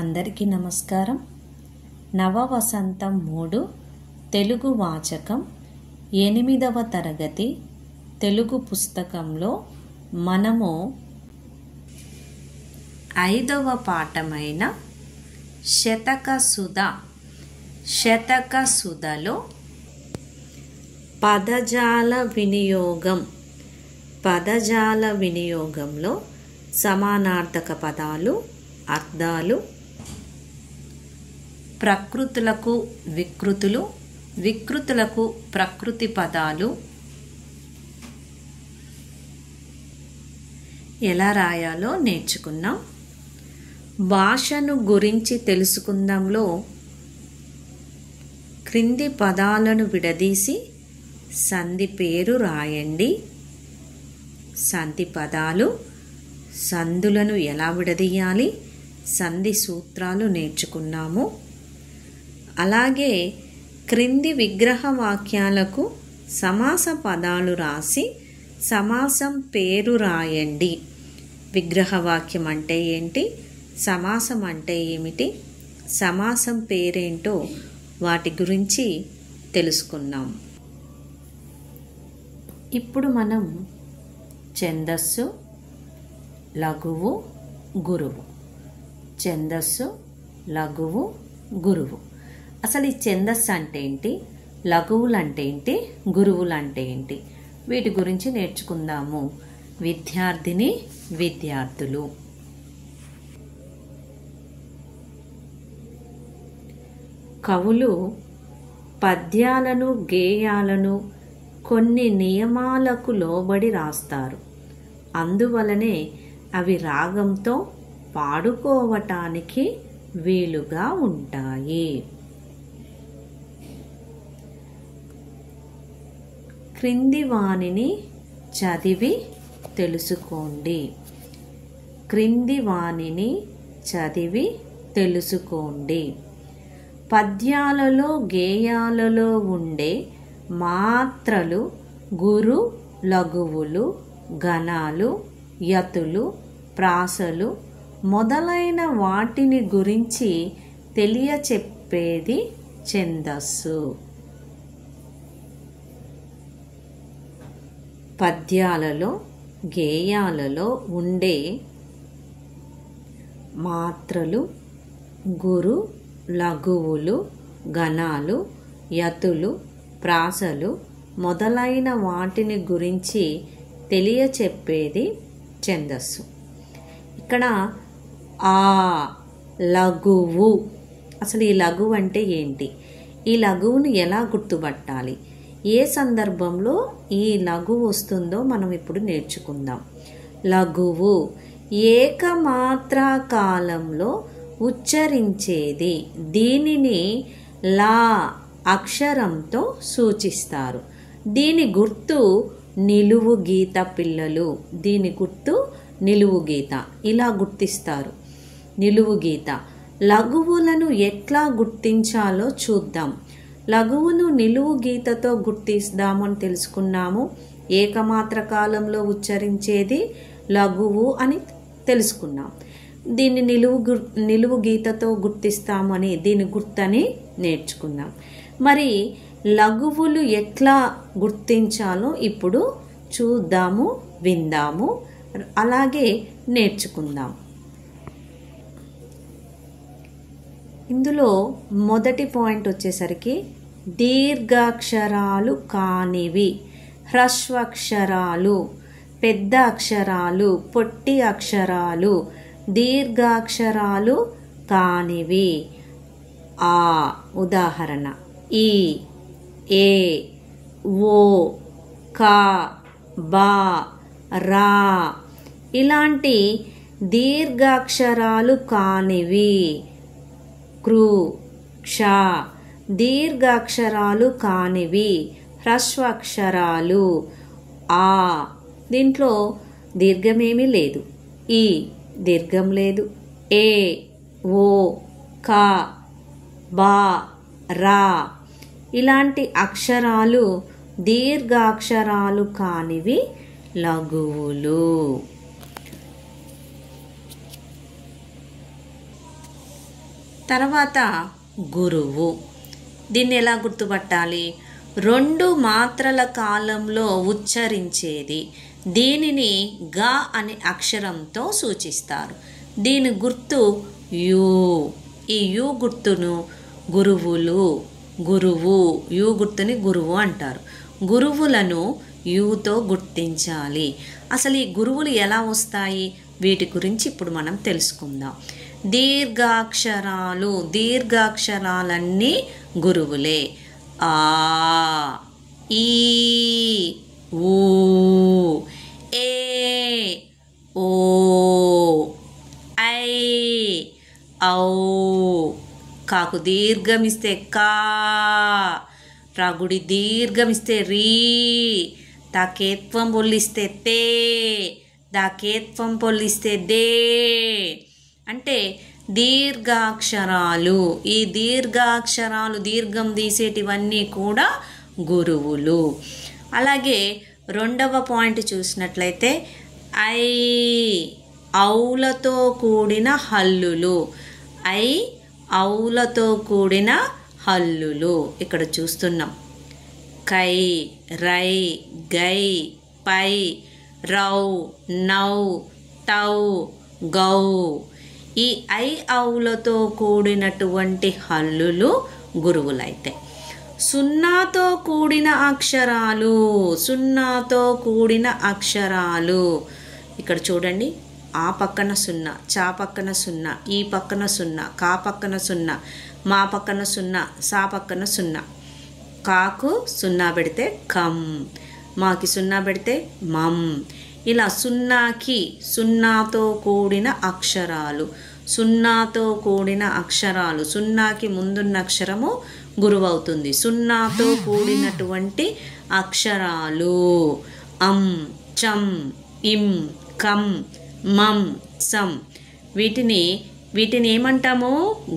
అందరికీ నమస్కారం. నవవసంతం 3 తెలుగు వాచకం 8వ తరగతి తెలుగు పుస్తకంలో మనము 5వ పాఠమైన శతక సుధలో పదజాల వినియోగంలో సమానార్థక పదాలు, అర్థాలు, ప్రకృతులకు వికృతులు, వికృతులకు ప్రకృతి పదాలు ఎలా రాయాలో నేర్చుకున్నాం. భాషను గురించి తెలుసుకుందాంలో క్రింది పదాలను విడదీసి సంధి పేరు రాయండి. సంధి పదాలు, సంధులను ఎలా విడదీయాలి, సంధి సూత్రాలు నేర్చుకున్నాము. అలాగే క్రింది విగ్రహ వాక్యాలకు సమాస పదాలు రాసి సమాసం పేరు రాయండి. విగ్రహ వాక్యం అంటే ఏంటి, సమాసం అంటే ఏమిటి, సమాసం పేరేంటో వాటి గురించి తెలుసుకున్నాం. ఇప్పుడు మనం ఛందస్సు, లఘువు, గురువు. ఛందస్సు, లఘువు, గురువు. అసలు ఈ ఛందస్సు అంటే ఏంటి, లఘువులు అంటే ఏంటి, గురువులు అంటే ఏంటి, వీటి గురించి నేర్చుకుందాము. విద్యార్థిని విద్యార్థులు, కవులు పద్యాలను, గేయాలను కొన్ని నియమాలకు లోబడి రాస్తారు. అందువలనే అవి రాగంతో పాడుకోవటానికి వీలుగా ఉంటాయి. క్రింది వానిని చదివి తెలుసుకోండి. క్రింది వానిని చదివి తెలుసుకోండి. పద్యాలలో, గేయాలలో ఉండే మాత్రలు, గురు, లఘువులు, గణాలు, యతులు, ప్రాసలు మొదలైన వాటిని గురించి తెలియచెప్పేది ఛందస్సు. పద్యాలలో, గేయాలలో ఉండే మాత్రలు, గురు, లఘువులు, గణాలు, యతులు, ప్రాసలు మొదలైన వాటిని గురించి తెలియచెప్పేది ఛందస్సు. ఇక్కడ ఆ లఘువు, అసలు ఈ లఘువు అంటే ఏంటి, ఈ లఘువును ఎలా గుర్తుపట్టాలి, ఏ సందర్భంలో ఈ లఘువు వస్తుందో మనం ఇప్పుడు నేర్చుకుందాం. లఘువు ఏకమాత్రా కాలంలో ఉచ్చరించేది. దీనిని లా అక్షరంతో సూచిస్తారు. దీని గుర్తు నిలువు గీత పిల్లలు. దీని గుర్తు నిలువు గీత, ఇలా గుర్తిస్తారు. నిలువు గీత. లఘువులను ఎట్లా గుర్తించాలో చూద్దాం. లఘువును నిలువు గీతతో గుర్తిస్తామని తెలుసుకున్నాము. ఏకమాత్ర కాలంలో ఉచ్చరించేది లఘువు అని తెలుసుకున్నాం. దీన్ని నిలువు గీతతో గుర్తిస్తామని, దీని గుర్తని నేర్చుకున్నాం. మరి లఘువులు ఎట్లా గుర్తించాలో ఇప్పుడు చూద్దాము, విందాము, అలాగే నేర్చుకుందాం. ఇందులో మొదటి పాయింట్ వచ్చేసరికి దీర్ఘాక్షరాలు కానివి, హ్రస్వక్షరాలు, పెద్ద అక్షరాలు, పొట్టి అక్షరాలు, దీర్ఘాక్షరాలు కానివి. ఆ ఉదాహరణ ఈ, ఏ, ఓ, కా, బా, రా ఇలాంటి దీర్ఘాక్షరాలు కానివి. కృ, క్ష దీర్ఘాక్షరాలు కానివి. హ్రస్వక్షరాలు ఆ, దీంట్లో దీర్ఘమేమీ లేదు. ఈ దీర్ఘం లేదు. ఏ, ఓ, కా, బా, రా ఇలాంటి అక్షరాలు దీర్ఘాక్షరాలు కానివి లఘువులు. తర్వాత గురువు. దీన్ని ఎలా గుర్తుపట్టాలి? 2 మాత్రల కాలంలో ఉచ్చరించేది. దీనిని గా అనే అక్షరంతో సూచిస్తారు. దీని గుర్తు యు. ఈ యు గుర్తును గురువులు, గురువు, యు గుర్తుని గురువు అంటారు. గురువులను యుతో గుర్తించాలి. అసలు ఈ గురువులు ఎలా వస్తాయి? వీటి గురించి ఇప్పుడు మనం తెలుసుకుందాం. దీర్ఘాక్షరాలు, దీర్ఘాక్షరాలన్నీ గురువులే. ఆ, ఈ, ఊ, ఏ, ఓ, ఐ, ఔ. కాకు దీర్ఘమిస్తే కా, రాగుడి దీర్ఘమిస్తే రీ, తాకేత్వం పొల్లిస్తే తే, దాకేత్వం పొల్లిస్తే దే. అంటే దీర్ఘాక్షరాలు. ఈ దీర్ఘాక్షరాలు దీర్ఘం తీసేటివన్నీ కూడా గురువులు. అలాగే 2వ పాయింట్ చూసినట్లయితే ఐ, ఔలతో కూడిన హల్లులు. ఐ, ఔలతో కూడిన హల్లులు ఇక్కడ చూస్తున్నాం. కై, రై, గై, పై, రౌ, నౌ, తౌ, గౌ. ఈ ఐ, ఔలతో కూడినటువంటి హల్లులు గురువులైతే. సున్నాతో కూడిన అక్షరాలు, సున్నాతో కూడిన అక్షరాలు ఇక్కడ చూడండి. ఆ పక్కన 0, చా పక్కన 0, ఈ పక్కన 0, కా పక్కన 0, మా పక్కన 0, సా పక్కన 0. కాకు 0 పెడితే కం, మాకి 0 పెడితే మం. ఇలా 0కి, 0తో కూడిన అక్షరాలు, 0తో కూడిన అక్షరాలు. 0కి ముందున్న అక్షరము గురువు అవుతుంది. 0తో కూడినటువంటి అక్షరాలు అం, చం, ఇం, కం, మం, సం. వీటిని ఏమంటాము?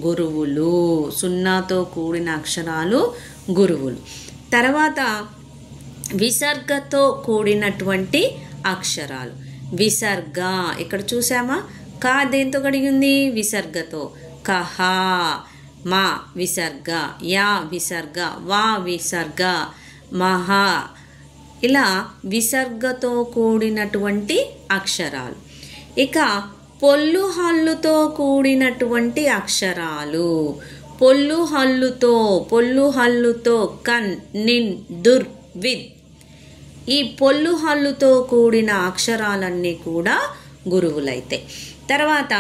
గురువులు. 0తో కూడిన అక్షరాలు గురువులు. తర్వాత విసర్గతో కూడినటువంటి అక్షరాలు. విసర్గ ఇక్కడ చూసామా? కా దేంతో కడిగింది? విసర్గతో. కహ, మా విసర్గ, యా విసర్గ, వా విసర్గ, మహా. ఇలా విసర్గతో కూడినటువంటి అక్షరాలు. ఇక పొల్లు హల్లుతో కూడినటువంటి అక్షరాలు. పొల్లు హల్లుతో కన్, నిన్, దుర్, విద్. ఈ పొల్లు హల్లుతో కూడిన అక్షరాలన్నీ కూడా గురువులైతే. తర్వాత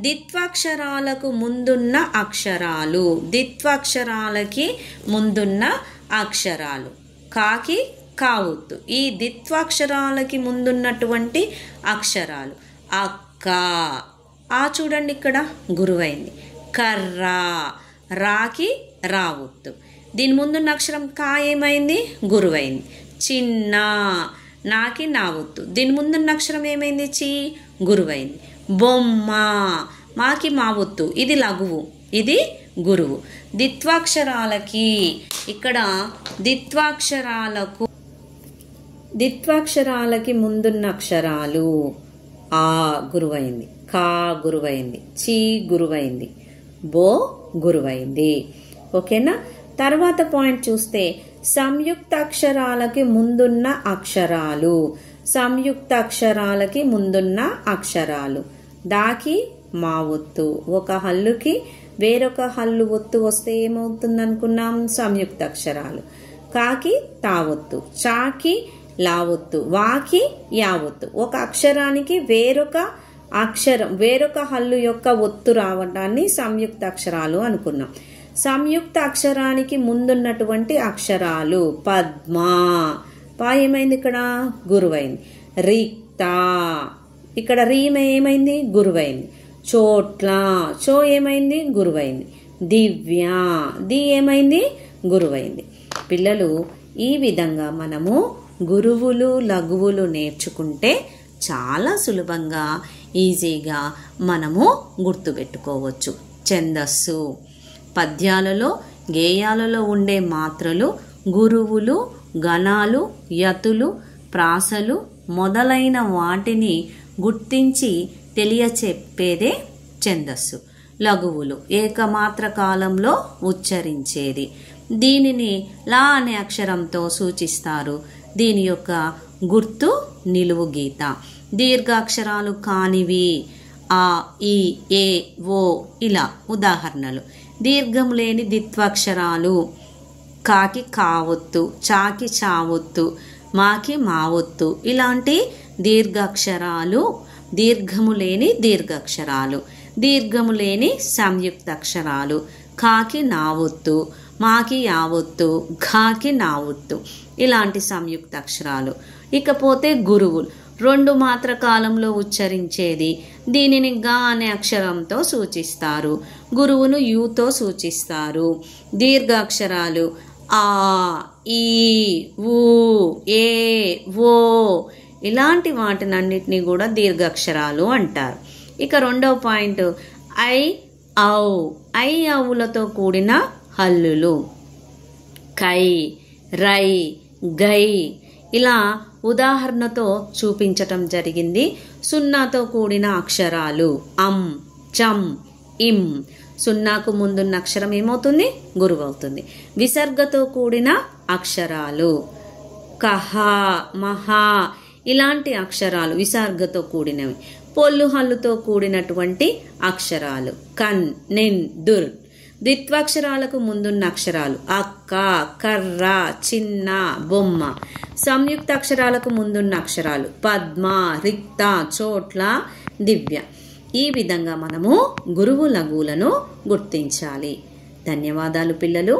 దిత్వాక్షరాలకు ముందున్న అక్షరాలు. దిత్వాక్షరాలకి ముందున్న అక్షరాలు. కాకి కావొత్తు. ఈ దిత్వాక్షరాలకి ముందున్నటువంటి అక్షరాలు. అక్క, ఆ చూడండి ఇక్కడ గురువైంది. కర్ర, రాకి రావొత్తు. దీని ముందున్న అక్షరం కా ఏమైంది? గురువైంది. చిన్న, నాకి నావొత్తు. దీని ముందున్న అక్షరం ఏమైంది? చి, గురువైంది. బొమ్మ, మాకి మావొత్తు. ఇది లఘువు, ఇది గురువు. దిత్వాక్షరాలకి ఇక్కడ దిత్వాక్షరాలకి ముందున్న అక్షరాలు. ఆ గురువైంది, కా గురువైంది, చి గురువైంది, బో గురువైంది. ఓకేనా? తర్వాత పాయింట్ చూస్తే సంయుక్త అక్షరాలకి ముందున్న అక్షరాలు. సంయుక్త అక్షరాలకి ముందున్న అక్షరాలు. దాకి మా ఒత్తు. ఒక హల్లుకి వేరొక హల్లు ఒత్తు వస్తే ఏమవుతుంది అనుకున్నాం? సంయుక్త అక్షరాలు. కాకి తావొత్తు, చాకి లావొత్తు, వాకి యావొత్తు. ఒక అక్షరానికి వేరొక హల్లు యొక్క ఒత్తు రావడాన్ని సంయుక్త అక్షరాలు అనుకున్నాం. సంయుక్త అక్షరానికి ముందున్నటువంటి అక్షరాలు. పద్మ, పా ఏమైంది? ఇక్కడ గురువైంది. రిక్త, ఇక్కడ రీమ ఏమైంది? గురువైంది. చోట్ల, చో ఏమైంది? గురువైంది. దివ్య, ది ఏమైంది? గురువైంది. పిల్లలు, ఈ విధంగా మనము గురువులు లఘువులు నేర్చుకుంటే చాలా సులభంగా ఈజీగా మనము గుర్తుపెట్టుకోవచ్చు. ఛందస్సు, పద్యాలలో గేయాలలో ఉండే మాత్రలు, గురువులు, గణాలు, యతులు, ప్రాసలు మొదలైన వాటిని గుర్తించి తెలియచెప్పేదే ఛందస్సు. లఘువులు ఏకమాత్ర కాలంలో ఉచ్చరించేది. దీనిని లా అనే అక్షరంతో సూచిస్తారు. దీని యొక్క గుర్తు నిలువు గీత. దీర్ఘాక్షరాలు కానివి ఆ, ఈ, ఏ, ఓ ఇలా ఉదాహరణలు. దీర్ఘం లేని ద్విత్వాక్షరాలు కాకి కావొత్తు, చాకి చావొత్తు, మాకి మావొత్తు ఇలాంటి దీర్ఘాక్షరాలు దీర్ఘము లేని దీర్ఘాక్షరాలు. దీర్ఘము లేని సంయుక్తాక్షరాలు కాకి నావొత్తు, మాకి యావొత్తు, ఘాకి నావొత్తు ఇలాంటి సంయుక్తాక్షరాలు. ఇకపోతే గురువులు 2 మాత్ర కాలంలో ఉచ్చరించేది. దీనిని గా అనే అక్షరంతో సూచిస్తారు. గురువును యూతో సూచిస్తారు. దీర్ఘాక్షరాలు ఆ, ఈ, ఊ, ఏ, ఓ ఇలాంటి వాటినన్నిటినీ కూడా దీర్ఘాక్షరాలు అంటారు. ఇక 2వ పాయింట్ ఐ, ఔ. ఐ, ఔలతో కూడిన హల్లులు కై, రై, గై ఇలా ఉదాహరణతో చూపించటం జరిగింది. 0తో కూడిన అక్షరాలు అం, చం, ఇం. 0కు ముందున్న అక్షరం ఏమవుతుంది? గురువు అవుతుంది. విసర్గతో కూడిన అక్షరాలు కహ, మహ ఇలాంటి అక్షరాలు విసర్గతో కూడినవి. పొల్లు హల్లుతో కూడినటువంటి అక్షరాలు కన్, నిన్, దుర్. ద్విత్వాక్షరాలకు ముందున్న అక్షరాలు అక్క, కర్ర, చిన్న, బొమ్మ. సంయుక్త అక్షరాలకు ముందున్న అక్షరాలు పద్మ, రిక్త, చోట్ల, దివ్య. ఈ విధంగా మనము గురువు లఘువులను గుర్తించాలి. ధన్యవాదాలు పిల్లలు.